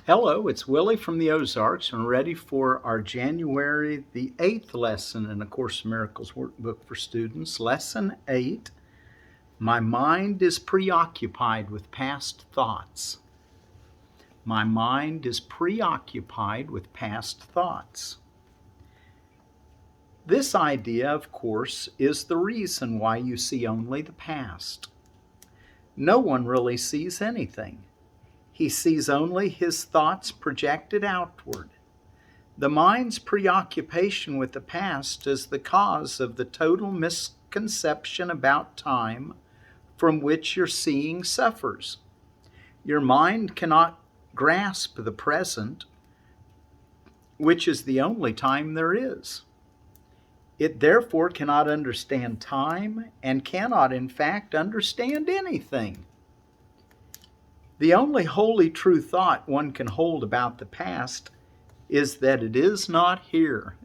Hello, it's Willie from the Ozarks, and we're ready for our January the 8th lesson in A Course in Miracles workbook for students. Lesson 8, My mind is preoccupied with past thoughts. My mind is preoccupied with past thoughts. This idea, of course, is the reason why you see only the past. No one really sees anything. He sees only his thoughts projected outward. The mind's preoccupation with the past is the cause of the total misconception about time from which your seeing suffers. Your mind cannot grasp the present, which is the only time there is. It therefore cannot understand time and cannot, in fact, understand anything. The only wholly true thought one can hold about the past is that it is not here.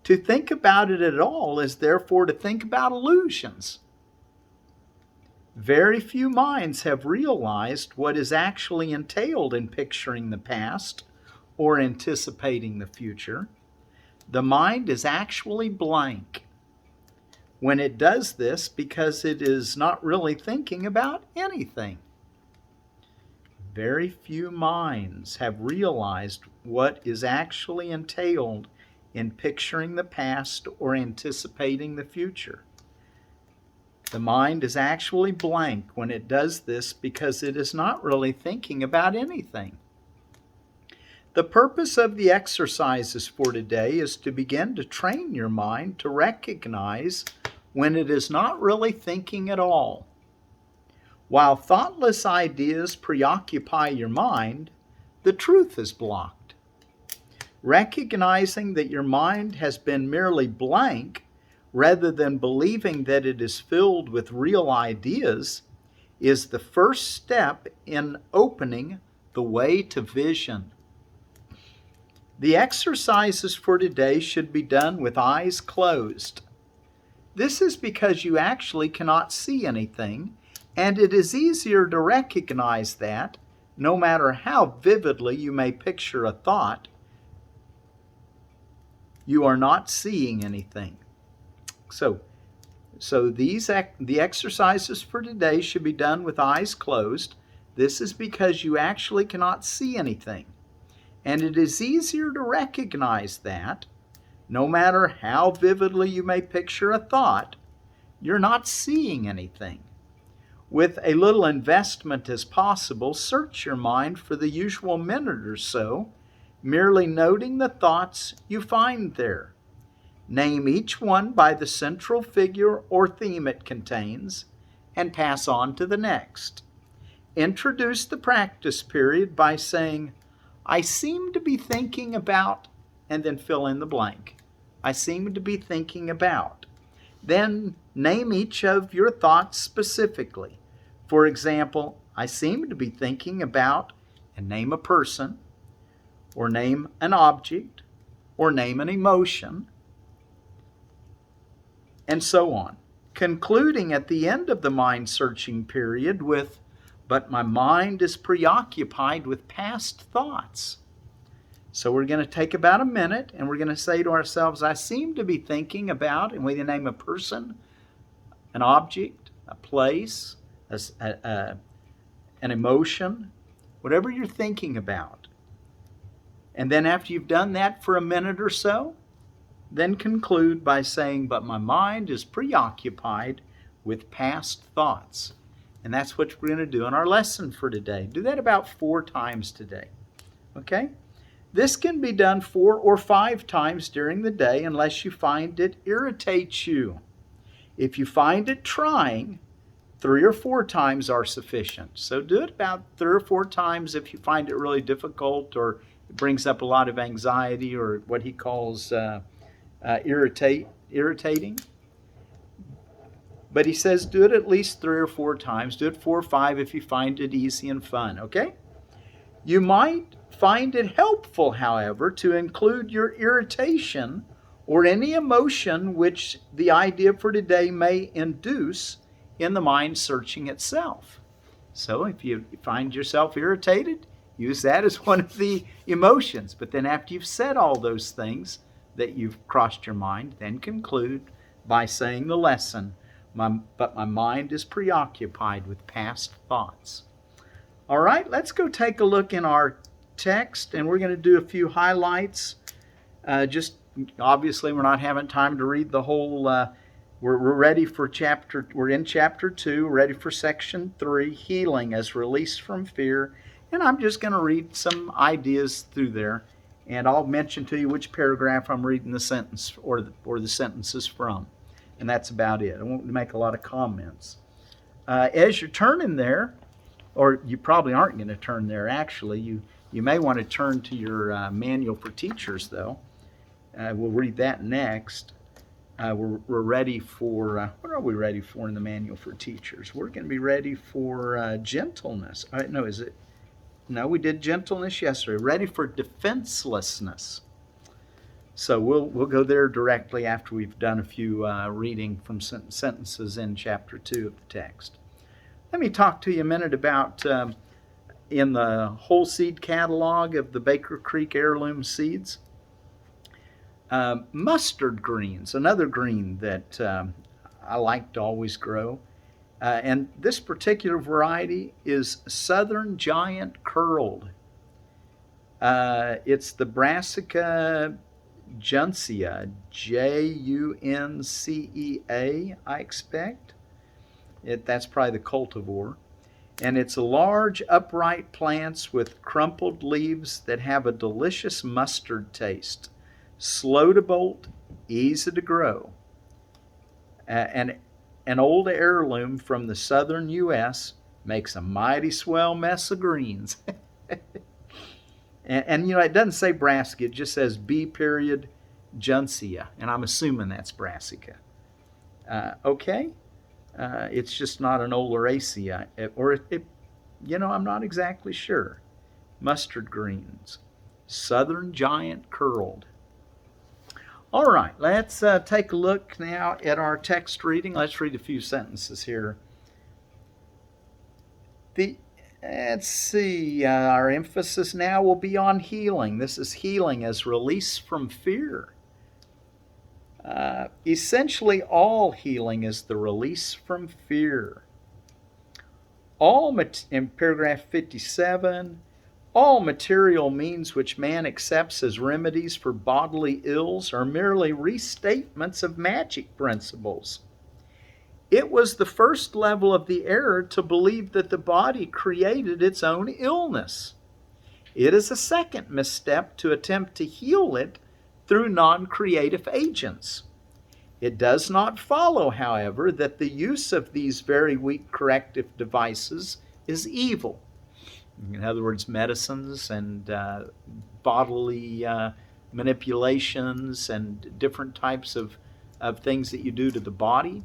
To think about it at all is therefore to think about illusions. Very few minds have realized what is actually entailed in picturing the past or anticipating the future. The mind is actually blank when it does this because it is not really thinking about anything. Very few minds have realized what is actually entailed in picturing the past or anticipating the future. The mind is actually blank when it does this because it is not really thinking about anything. The purpose of the exercises for today is to begin to train your mind to recognize when it is not really thinking at all. While thoughtless ideas preoccupy your mind, the truth is blocked. Recognizing that your mind has been merely blank, rather than believing that it is filled with real ideas, is the first step in opening the way to vision. The exercises for today should be done with eyes closed. This is because you actually cannot see anything, and it is easier to recognize that, no matter how vividly you may picture a thought, you are not seeing anything. So the exercises for today should be done with eyes closed. This is because you actually cannot see anything. And it is easier to recognize that, no matter how vividly you may picture a thought, you're not seeing anything. With a little investment as possible, search your mind for the usual minute or so, merely noting the thoughts you find there. Name each one by the central figure or theme it contains, and pass on to the next. Introduce the practice period by saying, I seem to be thinking about, and then fill in the blank. I seem to be thinking about. Then name each of your thoughts specifically. For example, I seem to be thinking about, and name a person, or name an object, or name an emotion, and so on. Concluding at the end of the mind-searching period with, but my mind is preoccupied with past thoughts. So we're going to take about a minute and we're going to say to ourselves, I seem to be thinking about, and we name a person, an object, a place, an emotion, whatever you're thinking about. And then after you've done that for a minute or so, then conclude by saying, but my mind is preoccupied with past thoughts. And that's what we're going to do in our lesson for today. Do that about 4 times today. Okay? This can be done 4 or 5 times during the day unless you find it irritates you. If you find it trying, 3 or 4 times are sufficient. So do it about 3 or 4 times if you find it really difficult or it brings up a lot of anxiety or what he calls irritating. But he says do it at least 3 or 4 times. Do it 4 or 5 if you find it easy and fun, okay? You might find it helpful, however, to include your irritation or any emotion which the idea for today may induce in the mind searching itself. So if you find yourself irritated, use that as one of the emotions. But then after you've said all those things that you've crossed your mind, then conclude by saying the lesson, but my mind is preoccupied with past thoughts. All right, let's go take a look in our text, and we're going to do a few highlights. Just obviously we're not having time to read the whole, we're ready for we're in chapter 2, ready for section 3, healing as release from fear. And I'm just going to read some ideas through there, and I'll mention to you which paragraph I'm reading the sentence or the sentences from. And that's about it. I won't make a lot of comments. As you're turning there, or you probably aren't going to turn there actually, you may want to turn to your manual for teachers though. We'll read that next. We're ready for, what are we ready for in the manual for teachers? We're going to be ready for gentleness. No, we did gentleness yesterday. Ready for defenselessness. So we'll go there directly after we've done a few reading from sentences in chapter 2 of the text. Let me talk to you a minute about in the whole seed catalog of the Baker Creek heirloom seeds. Mustard greens, another green that I like to always grow. And this particular variety is Southern Giant Curled. It's the Brassica juncea, Juncea, I expect. That's probably the cultivar. And it's large, upright plants with crumpled leaves that have a delicious mustard taste. Slow to bolt, easy to grow. And an old heirloom from the southern U.S. makes a mighty swell mess of greens. and it doesn't say brassica, it just says B.Juncea, and I'm assuming that's brassica. Okay? It's just not an oleracea, I'm not exactly sure. Mustard greens, Southern Giant Curled. All right, let's take a look now at our text reading. Let's read a few sentences here. Let's see, our emphasis now will be on healing. This is healing as release from fear. Essentially, all healing is the release from fear. In paragraph 57, all material means which man accepts as remedies for bodily ills are merely restatements of magic principles. It was the first level of the error to believe that the body created its own illness. It is a second misstep to attempt to heal it through non-creative agents. It does not follow, however, that the use of these very weak corrective devices is evil. In other words, medicines and bodily manipulations and different types of things that you do to the body.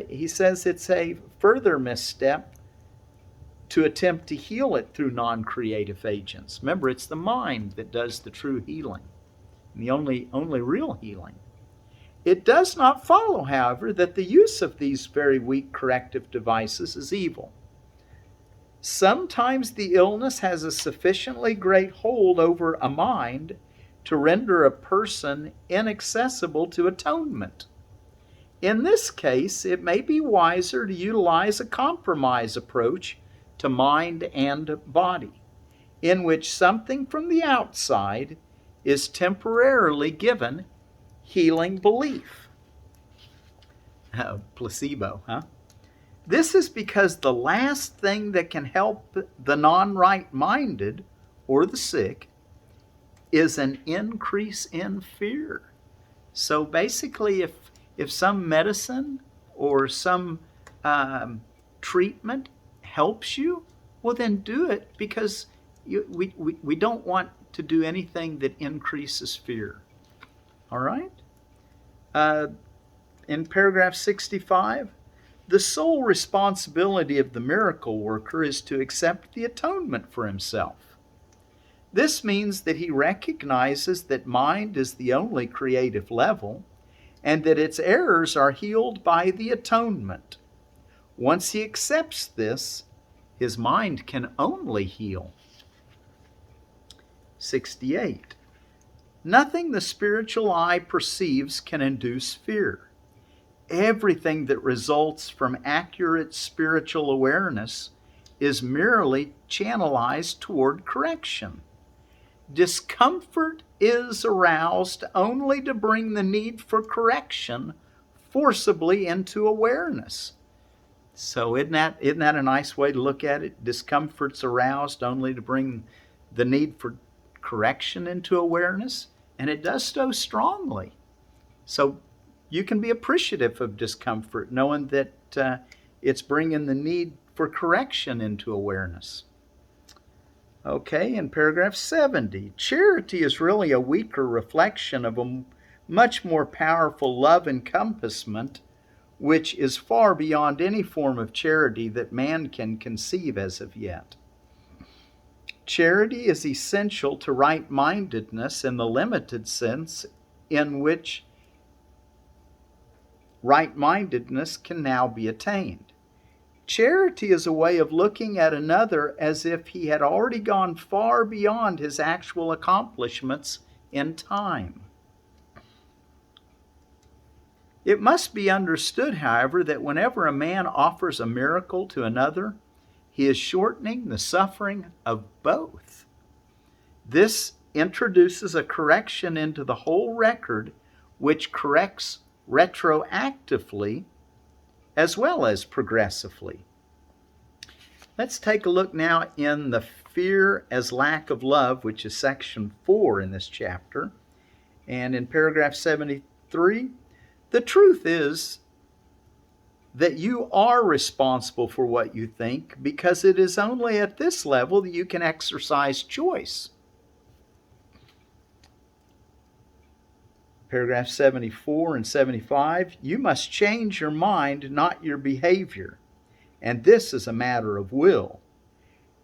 He says it's a further misstep to attempt to heal it through non-creative agents. Remember, it's the mind that does the true healing, and the only real healing. It does not follow, however, that the use of these very weak corrective devices is evil. Sometimes the illness has a sufficiently great hold over a mind to render a person inaccessible to atonement. In this case, it may be wiser to utilize a compromise approach to mind and body, in which something from the outside is temporarily given healing belief. Placebo, huh? This is because the last thing that can help the non-right-minded or the sick is an increase in fear. So basically, if some medicine or some treatment helps you, well then do it, because we don't want to do anything that increases fear. All right? In paragraph 65, the sole responsibility of the miracle worker is to accept the atonement for himself. This means that he recognizes that mind is the only creative level and that its errors are healed by the atonement. Once he accepts this, his mind can only heal. 68. Nothing the spiritual eye perceives can induce fear. Everything that results from accurate spiritual awareness is merely channelized toward correction. Discomfort is aroused only to bring the need for correction forcibly into awareness. So isn't that a nice way to look at it? Discomfort's aroused only to bring the need for correction into awareness, and it does so strongly. So you can be appreciative of discomfort, knowing that it's bringing the need for correction into awareness. Okay, in paragraph 70, charity is really a weaker reflection of a much more powerful love encompassment, which is far beyond any form of charity that man can conceive as of yet. Charity is essential to right-mindedness in the limited sense in which right-mindedness can now be attained. Charity is a way of looking at another as if he had already gone far beyond his actual accomplishments in time. It must be understood, however, that whenever a man offers a miracle to another, he is shortening the suffering of both. This introduces a correction into the whole record, which corrects retroactively as well as progressively. Let's take a look now in the fear as lack of love, which is section 4 in this chapter. And in paragraph 73, the truth is that you are responsible for what you think, because it is only at this level that you can exercise choice. Paragraph 74 and 75, you must change your mind, not your behavior. And this is a matter of will.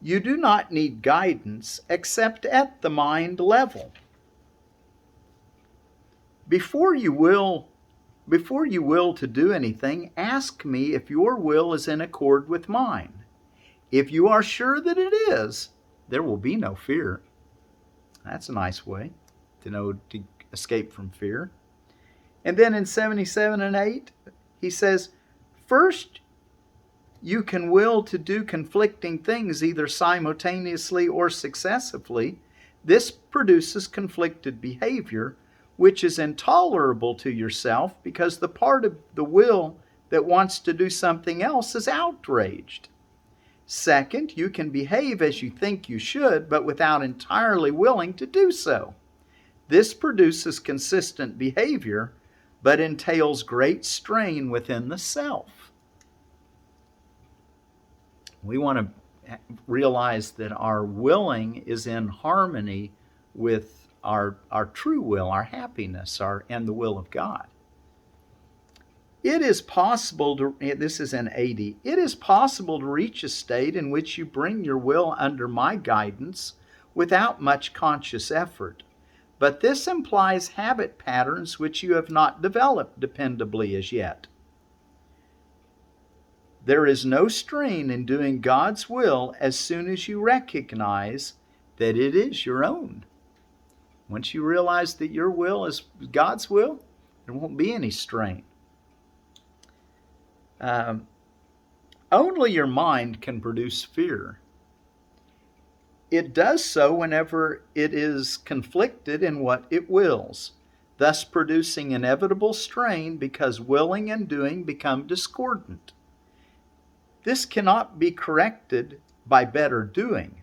You do not need guidance except at the mind level. Before you will to do anything, ask me if your will is in accord with mine. If you are sure that it is, there will be no fear. That's a nice way to escape from fear. And then in 77 and 8, he says, first, you can will to do conflicting things either simultaneously or successively. This produces conflicted behavior, which is intolerable to yourself because the part of the will that wants to do something else is outraged. Second, you can behave as you think you should, but without entirely willing to do so. This produces consistent behavior, but entails great strain within the self. We want to realize that our willing is in harmony with our true will, our happiness, and the will of God. It is possible to, this is in 80, it is possible to reach a state in which you bring your will under my guidance without much conscious effort. But this implies habit patterns which you have not developed dependably as yet. There is no strain in doing God's will as soon as you recognize that it is your own. Once you realize that your will is God's will, there won't be any strain. Only your mind can produce fear. It does so whenever it is conflicted in what it wills, thus producing inevitable strain because willing and doing become discordant. This cannot be corrected by better doing,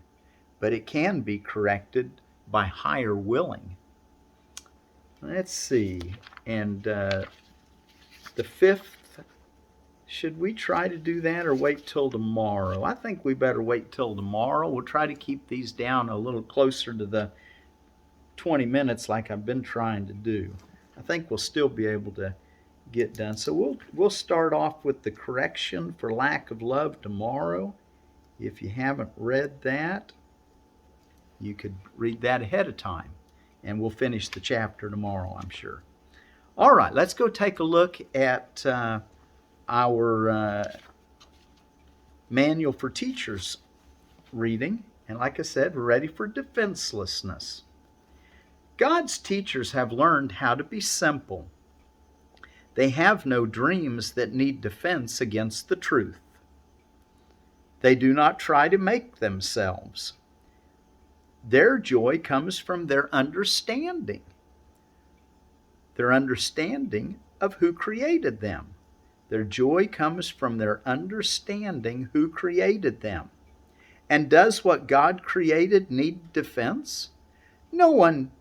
but it can be corrected by higher willing. Let's see, and the fifth, should we try to do that or wait till tomorrow? I think we better wait till tomorrow. We'll try to keep these down a little closer to the 20 minutes like I've been trying to do. I think we'll still be able to get done. So we'll start off with the correction for lack of love tomorrow. If you haven't read that, you could read that ahead of time. And we'll finish the chapter tomorrow, I'm sure. All right, let's go take a look at our Manual for Teachers reading. And like I said, we're ready for defenselessness. God's teachers have learned how to be simple. They have no dreams that need defense against the truth. They do not try to make themselves. Their joy comes from their understanding of who created them. Their joy comes from their understanding who created them. And does what God created need defense? No one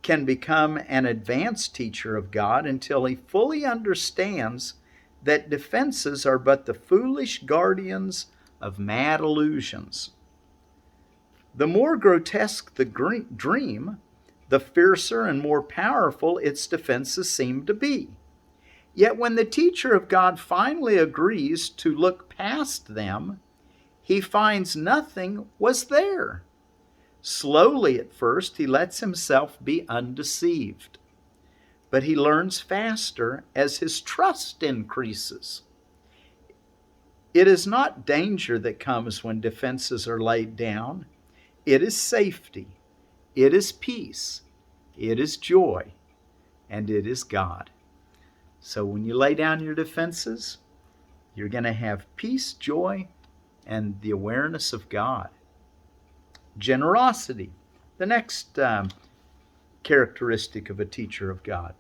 can become an advanced teacher of God until he fully understands that defenses are but the foolish guardians of mad illusions. The more grotesque the dream, the fiercer and more powerful its defenses seem to be. Yet when the teacher of God finally agrees to look past them, he finds nothing was there. Slowly at first, he lets himself be undeceived, but he learns faster as his trust increases. It is not danger that comes when defenses are laid down. It is safety, it is peace, it is joy, and it is God. So when you lay down your defenses, you're going to have peace, joy, and the awareness of God. Generosity, the next characteristic of a teacher of God.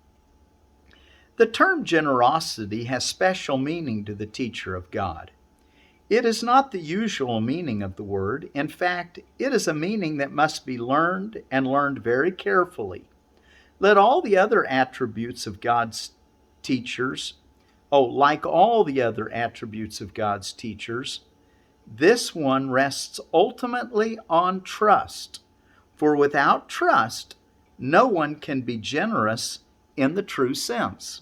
The term generosity has special meaning to the teacher of God. It is not the usual meaning of the word. In fact, it is a meaning that must be learned and learned very carefully. Let all the other attributes of God's teachers, like all the other attributes of God's teachers, this one rests ultimately on trust. For without trust, no one can be generous in the true sense.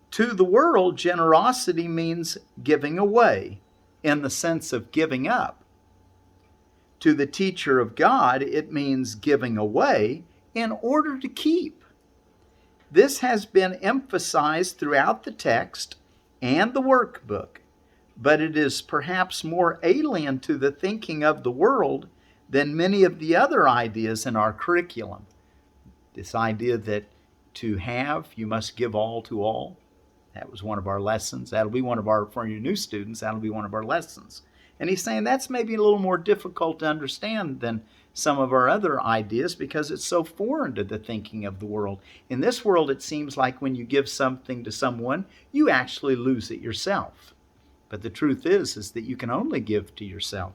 To the world, generosity means giving away in the sense of giving up. To the teacher of God, it means giving away in order to keep. This has been emphasized throughout the text and the workbook, but it is perhaps more alien to the thinking of the world than many of the other ideas in our curriculum. This idea that to have, you must give all to all. That was one of our lessons. That'll be one of our, for your new students, that'll be one of our lessons. And he's saying that's maybe a little more difficult to understand than some of our other ideas because it's so foreign to the thinking of the world. In this world, it seems like when you give something to someone, you actually lose it yourself. But the truth is that you can only give to yourself.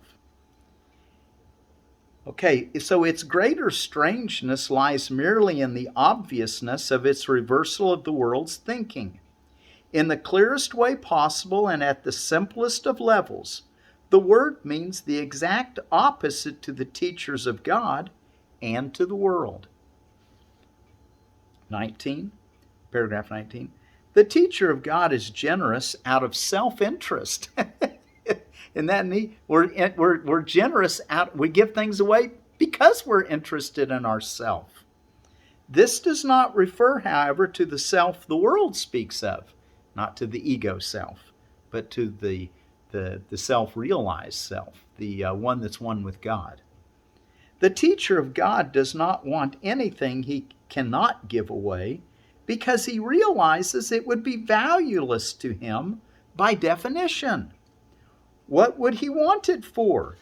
Okay, so its greater strangeness lies merely in the obviousness of its reversal of the world's thinking. In the clearest way possible and at the simplest of levels, the word means the exact opposite to the teachers of God and to the world. 19, paragraph 19. The teacher of God is generous out of self-interest. Isn't that neat? We're generous we give things away because we're interested in ourselves. This does not refer, however, to the self the world speaks of, not to the ego self, but to the self-realized self, the one that's one with God. The teacher of God does not want anything he cannot give away because he realizes it would be valueless to him by definition. What would he want it for?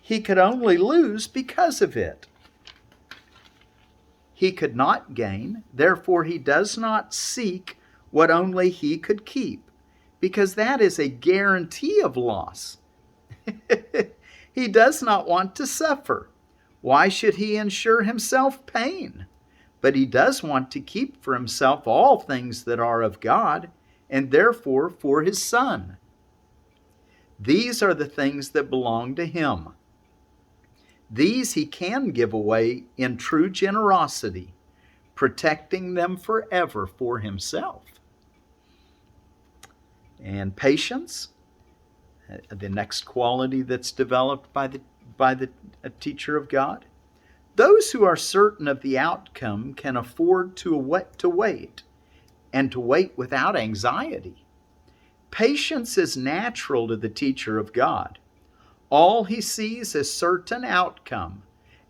He could only lose because of it. He could not gain, therefore he does not seek what only he could keep, because that is a guarantee of loss. He does not want to suffer. Why should he ensure himself pain? But he does want to keep for himself all things that are of God, and therefore for his Son. These are the things that belong to him. These he can give away in true generosity, protecting them forever for himself. And patience, the next quality that's developed by the teacher of God. Those who are certain of the outcome can afford to wait, and to wait without anxiety. Patience is natural to the teacher of God. All he sees is certain outcome,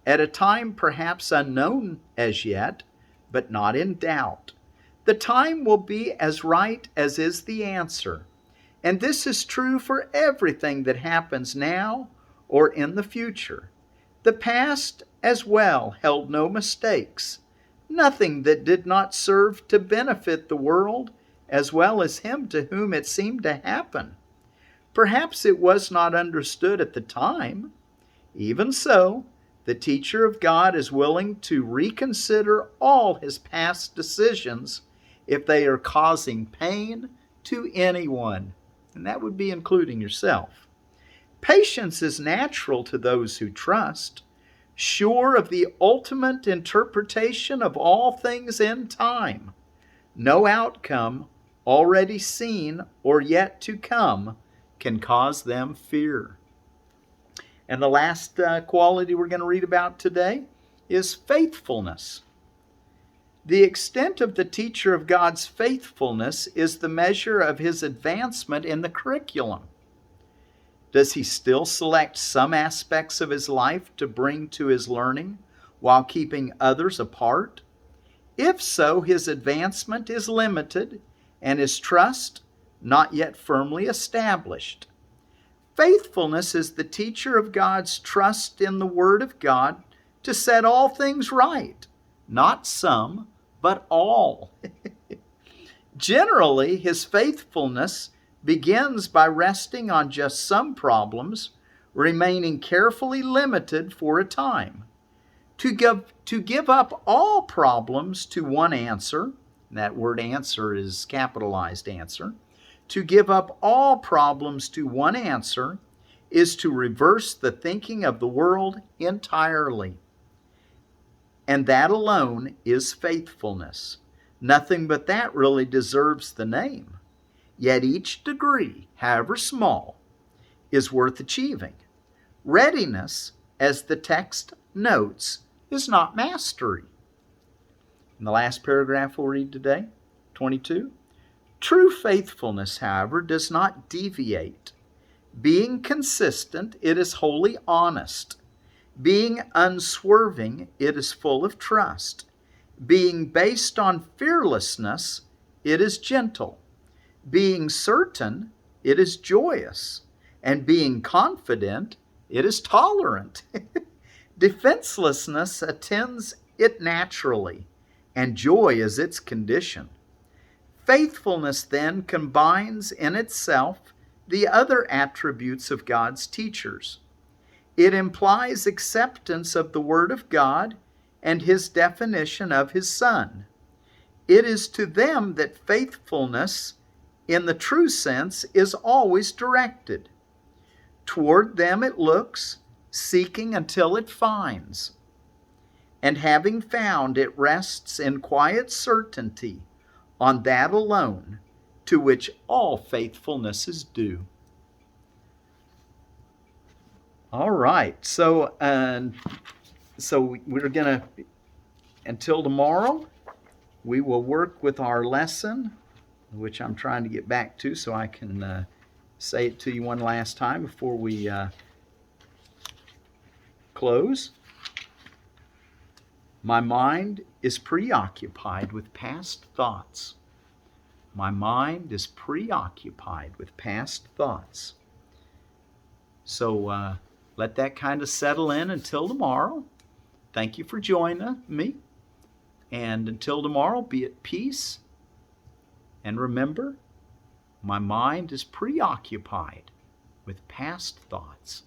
at a time perhaps unknown as yet, but not in doubt. The time will be as right as is the answer. And this is true for everything that happens now or in the future. The past as well held no mistakes, nothing that did not serve to benefit the world as well as him to whom it seemed to happen. Perhaps it was not understood at the time. Even so, the teacher of God is willing to reconsider all his past decisions if they are causing pain to anyone, and that would be including yourself. Patience is natural to those who trust, sure of the ultimate interpretation of all things in time. No outcome already seen or yet to come can cause them fear. And the last quality we're going to read about today is faithfulness. The extent of the teacher of God's faithfulness is the measure of his advancement in the curriculum. Does he still select some aspects of his life to bring to his learning while keeping others apart? If so, his advancement is limited and his trust not yet firmly established. Faithfulness is the teacher of God's trust in the Word of God to set all things right, not some, but all. Generally, his faithfulness begins by resting on just some problems, remaining carefully limited for a time. To give up all problems to one answer, that word answer is capitalized answer, to give up all problems to one answer is to reverse the thinking of the world entirely. And that alone is faithfulness. Nothing but that really deserves the name. Yet each degree, however small, is worth achieving. Readiness, as the text notes, is not mastery. In the last paragraph we'll read today, 22, true faithfulness, however, does not deviate. Being consistent, it is wholly honest. Being unswerving, it is full of trust. Being based on fearlessness, it is gentle. Being certain, it is joyous. And being confident, it is tolerant. Defenselessness attends it naturally, and joy is its condition. Faithfulness then combines in itself the other attributes of God's teachers. It implies acceptance of the Word of God and His definition of His Son. It is to them that faithfulness, in the true sense, is always directed. Toward them it looks, seeking until it finds. And having found, it rests in quiet certainty on that alone to which all faithfulness is due. All right, so we're going to, until tomorrow, we will work with our lesson, which I'm trying to get back to so I can say it to you one last time before we close. My mind is preoccupied with past thoughts. My mind is preoccupied with past thoughts. So let that kind of settle in until tomorrow. Thank you for joining me. And until tomorrow, be at peace. And remember, my mind is preoccupied with past thoughts.